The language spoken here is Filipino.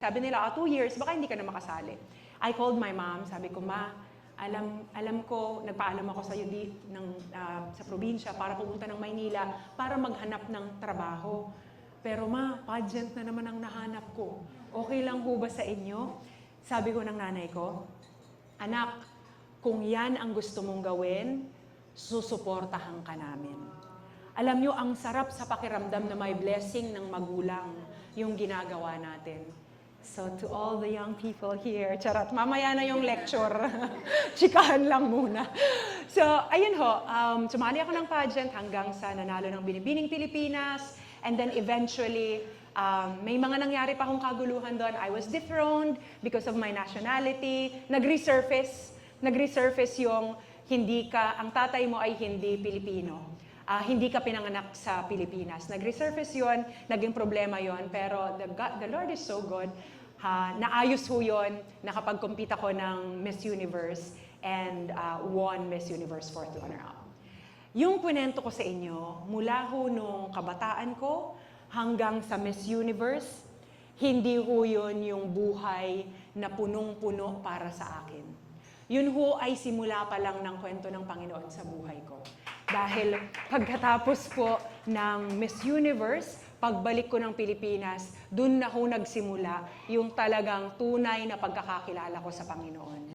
Sabi nila, 2 years, baka hindi ka na makasali. I called my mom, sabi ko, Ma, alam ko, nagpaalam ako sa sa probinsya para pumunta ng Maynila para maghanap ng trabaho. Pero Ma, pageant na naman ang nahanap ko. Okay lang ho ba sa inyo? Sabi ko ng nanay ko, anak, kung yan ang gusto mong gawin, susuportahan ka namin. Alam nyo, ang sarap sa pakiramdam na may blessing ng magulang yung ginagawa natin. So to all the young people here, charot, mamaya na yung lecture. Chikahan lang muna. So, ayun ho, sumali ako ng pageant hanggang sa nanalo ng Binibining Pilipinas. And then eventually, may mga nangyari pa akong kaguluhan doon. I was dethroned because of my nationality. Nag-resurface yung ang tatay mo ay hindi Pilipino. Hindi ka pinanganak sa Pilipinas. Nag-resurface yun, naging problema yun, pero the Lord is so good. Naayos ho yun, nakapag-compete ako ng Miss Universe and won Miss Universe 4th runner-up. Yung kwento ko sa inyo, mula ho nung kabataan ko hanggang sa Miss Universe, hindi ho yun yung buhay na punong-puno para sa akin. Yun ho ay simula pa lang ng kwento ng Panginoon sa buhay ko. Dahil pagkatapos po ng Miss Universe, pagbalik ko ng Pilipinas, dun na ho nagsimula yung talagang tunay na pagkakakilala ko sa Panginoon.